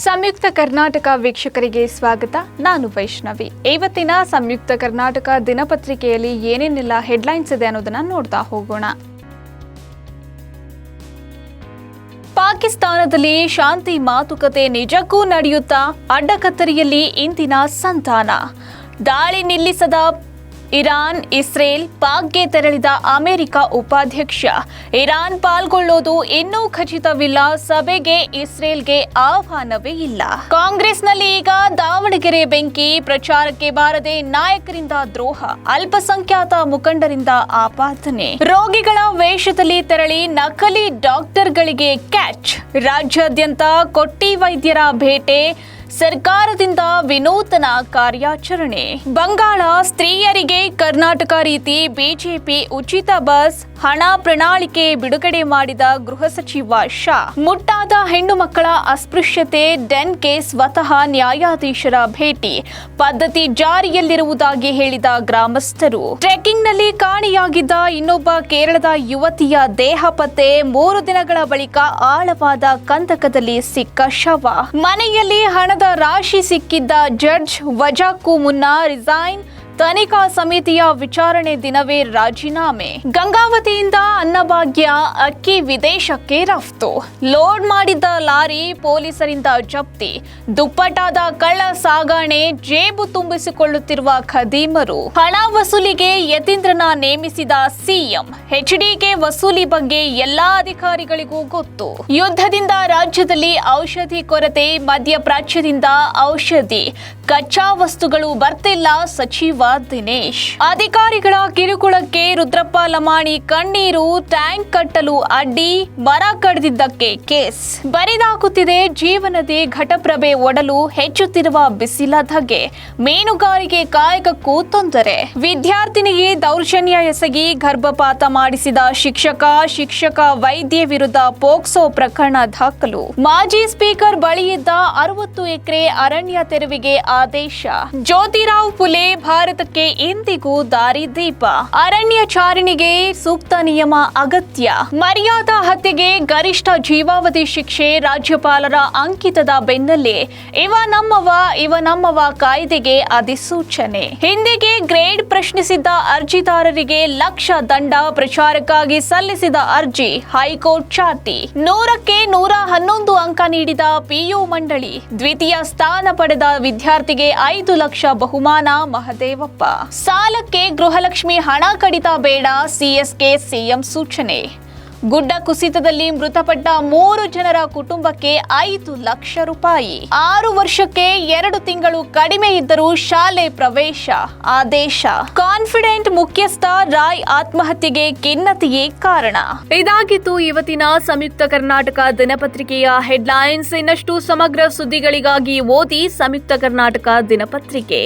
ಸಂಯುಕ್ತ ಕರ್ನಾಟಕ ವೀಕ್ಷಕರಿಗೆ ಸ್ವಾಗತ. ನಾನು ವೈಷ್ಣವಿ. ಇವತ್ತಿನ ಸಂಯುಕ್ತ ಕರ್ನಾಟಕ ದಿನಪತ್ರಿಕೆಯಲ್ಲಿ ಏನೇನೆಲ್ಲ ಹೆಡ್ಲೈನ್ಸ್ ಇದೆ ಅನ್ನೋದನ್ನ ನೋಡ್ತಾ ಹೋಗೋಣ. ಪಾಕಿಸ್ತಾನದಲ್ಲಿ ಶಾಂತಿ ಮಾತುಕತೆ ನಿಜಕ್ಕೂ ನಡೆಯುತ್ತಾ? ಅಡ್ಡಕತ್ತರಿಯಲ್ಲಿ ಇಂದಿನ ಸಂತಾನ. ದಾಳಿ ನಿಲ್ಲಿಸದ ಇರಾನ್, ಇಸ್ರೇಲ್, ಪಾಕ್ಗೆ ತೆರಳಿದ ಅಮೆರಿಕ ಉಪಾಧ್ಯಕ್ಷ. ಇರಾನ್ ಪಾಲ್ಗೊಳ್ಳೋದು ಇನ್ನೂ ಖಚಿತವಿಲ್ಲ. ಸಭೆಗೆ ಇಸ್ರೇಲ್ಗೆ ಆಹ್ವಾನವೇ ಇಲ್ಲ. ಕಾಂಗ್ರೆಸ್ನಲ್ಲಿ ಈಗ ದಾವಣಗೆರೆ ಬೆಂಕಿ. ಪ್ರಚಾರಕ್ಕೆ ಬಾರದೆ ನಾಯಕರಿಂದ ದ್ರೋಹ. ಅಲ್ಪಸಂಖ್ಯಾತ ಮುಖಂಡರಿಂದ ಆಪಾದನೆ. ರೋಗಿಗಳ ವೇಷದಲ್ಲಿ ತೆರಳಿ ನಕಲಿ ಡಾಕ್ಟರ್ಗಳಿಗೆ ಕ್ಯಾಚ್. ರಾಜ್ಯಾದ್ಯಂತ ಕೊಟ್ಟಿ ವೈದ್ಯರ ಭೇಟೆ. ಸರ್ಕಾರದಿಂದ ವಿನೂತನ ಕಾರ್ಯಾಚರಣೆ. ಬಂಗಾಳ ಸ್ತ್ರೀಯರಿಗೆ ಕರ್ನಾಟಕ ರೀತಿ ಬಿಜೆಪಿ ಉಚಿತ ಬಸ್ ಹಣ ಪ್ರಣಾಳಿಕೆ ಬಿಡುಗಡೆ ಮಾಡಿದ ಗೃಹ ಸಚಿವ ಶಾ. ಮುಟ್ಟಾದ ಹೆಣ್ಣು ಮಕ್ಕಳ ಅಸ್ಪೃಶ್ಯತೆ ಡೆನ್ಗೆ ಸ್ವತಃ ನ್ಯಾಯಾಧೀಶರ ಭೇಟಿ. ಪದ್ಧತಿ ಜಾರಿಯಲ್ಲಿರುವುದಾಗಿ ಹೇಳಿದ ಗ್ರಾಮಸ್ಥರು. ಟ್ರೆಕ್ಕಿಂಗ್ನಲ್ಲಿ ಕಾಣೆಯಾಗಿದ್ದ ಇನ್ನೊಬ್ಬ ಕೇರಳದ ಯುವತಿಯ ದೇಹ ಪತ್ತೆ. 3 ದಿನಗಳ ಬಳಿಕ ಆಳವಾದ ಕಂದಕದಲ್ಲಿ ಸಿಕ್ಕ ಶವ. ಮನೆಯಲ್ಲಿ ಹಣದ ರಾಶಿ ಸಿಕ್ಕಿದ್ದ ಜಡ್ಜ್ ವಜಾಕ್ಕೂ ಮುನ್ನ ರಿಸೈನ್. ತನಿಖಾ ಸಮಿತಿಯ ವಿಚಾರಣೆ ದಿನವೇ ರಾಜೀನಾಮೆ. ಗಂಗಾವತಿಯಿಂದ ಅನ್ನಭಾಗ್ಯ ಅಕ್ಕಿ ವಿದೇಶಕ್ಕೆ ರಫ್ತು. ಲೋಡ್ ಮಾಡಿದ್ದ ಲಾರಿ ಪೊಲೀಸರಿಂದ ಜಪ್ತಿ. ದುಪ್ಪಟ್ಟಾದ ಕಳ್ಳ ಸಾಗಾಣೆ. ಜೇಬು ತುಂಬಿಸಿಕೊಳ್ಳುತ್ತಿರುವ ಖದೀಮರು. ಹಣ ವಸೂಲಿಗೆ ಯತೀಂದ್ರನ ನೇಮಿಸಿದ ಸಿಎಂ. ಎಚ್ಡಿಕೆ ವಸೂಲಿ ಬಗ್ಗೆ ಎಲ್ಲಾ ಅಧಿಕಾರಿಗಳಿಗೂ ಗೊತ್ತು. ಯುದ್ಧದಿಂದ ರಾಜ್ಯದಲ್ಲಿ ಔಷಧಿ ಕೊರತೆ. ಮಧ್ಯಪ್ರಾಚ್ಯದಿಂದ ಔಷಧಿ ಕಚ್ಚಾ ವಸ್ತುಗಳು ಬರ್ತಿಲ್ಲ. ಸಚಿವ ದಿನೇಶ್. ಅಧಿಕಾರಿಗಳ ಕಿರುಕುಳಕ್ಕೆ ರುದ್ರಪ್ಪ ಲಮಾಣಿ ಕಣ್ಣೀರು. ಟ್ಯಾಂಕ್ ಕಟ್ಟಲು ಅಡ್ಡಿ. ಮರ ಕಡಿದಿದ್ದಕ್ಕೆ ಕೇಸ್. ಬರಿದಾಗುತ್ತಿದೆ ಜೀವನದಿ. ಘಟಪ್ರಭೆ ಒಡಲು. ಹೆಚ್ಚುತ್ತಿರುವ ಬಿಸಿಲ ಧಗೆ. ಮೀನುಗಾರಿಕೆ ಕಾಯಕಕ್ಕೂ ತೊಂದರೆ. ವಿದ್ಯಾರ್ಥಿನಿಗೆ ದೌರ್ಜನ್ಯ ಎಸಗಿ ಗರ್ಭಪಾತ ಮಾಡಿಸಿದ ಶಿಕ್ಷಕ ವೈದ್ಯೆ ವಿರುದ್ಧ ಪೋಕ್ಸೋ ಪ್ರಕರಣ ದಾಖಲು. ಮಾಜಿ ಸ್ಪೀಕರ್ ಬಳಿಯಿದ್ದ 60 ಎಕರೆ ಅರಣ್ಯ ತೆರವಿಗೆ ಆದೇಶ. ಜ್ಯೋತಿರಾವ್ ಫುಲೆ ಭಾರತಕ್ಕೆ ಇಂದಿಗೂ ದಾರಿದೀಪ. ಅರಣ್ಯಚಾರಿಣಿಗೆ ಸೂಕ್ತ ನಿಯಮ ಅಗತ್ಯ. ಮರ್ಯಾದಾ ಹತ್ಯೆಗೆ ಗರಿಷ್ಠ ಜೀವಾವಧಿ ಶಿಕ್ಷೆ. ರಾಜ್ಯಪಾಲರ ಅಂಕಿತದ ಬೆನ್ನಲ್ಲೇ ಇವ ನಮ್ಮವ ಕಾಯ್ದೆಗೆ ಅಧಿಸೂಚನೆ. ಹಿಂದಿಗೆ ಗ್ರೇಡ್ ಪ್ರಶ್ನಿಸಿದ್ದ ಅರ್ಜಿದಾರರಿಗೆ ಲಕ್ಷ ದಂಡ. ಪ್ರಚಾರಕ್ಕಾಗಿ ಸಲ್ಲಿಸಿದ ಅರ್ಜಿ ಹೈಕೋರ್ಟ್ ಚಾಟಿ. 100ಕ್ಕೆ 111 ಅಂಕ ನೀಡಿದ ಪಿಯು ಮಂಡಳಿ. ದ್ವಿತೀಯ ಸ್ಥಾನ ಪಡೆದ ವಿದ್ಯಾರ್ಥಿಗೆ 5 ಲಕ್ಷ ಬಹುಮಾನ. ಮಹದೇವಪ್ಪ. ಸಾಲಕ್ಕೆ ಗೃಹಲಕ್ಷ್ಮಿ ಹಣ ಕಡಿತ ಬೇಡ. ಸಿಎಸ್ಗೆ ಸಿಎಂ ಸೂಚನೆ. ಗುಡ್ಡ ಕುಸಿತದಲ್ಲಿ ಮೃತಪಟ್ಟ 3 ಜನರ ಕುಟುಂಬಕ್ಕೆ 5 ಲಕ್ಷ ರೂಪಾಯಿ. 6 ವರ್ಷಕ್ಕೆ 2 ತಿಂಗಳು ಕಡಿಮೆ ಇದ್ದರೂ ಶಾಲೆ ಪ್ರವೇಶ ಆದೇಶ. ಕಾನ್ಫಿಡೆಂಟ್ ಮುಖ್ಯಸ್ಥ ರಾಯ್ ಆತ್ಮಹತ್ಯೆಗೆ ಖಿನ್ನತೆಯೇ ಕಾರಣ. ಇದಾಗಿತ್ತು ಇವತ್ತಿನ ಸಂಯುಕ್ತ ಕರ್ನಾಟಕ ದಿನಪತ್ರಿಕೆಯ ಹೆಡ್ಲೈನ್ಸ್. ಇನ್ನಷ್ಟು ಸಮಗ್ರ ಸುದ್ದಿಗಳಿಗಾಗಿ ಓದಿ ಸಂಯುಕ್ತ ಕರ್ನಾಟಕ ದಿನಪತ್ರಿಕೆ.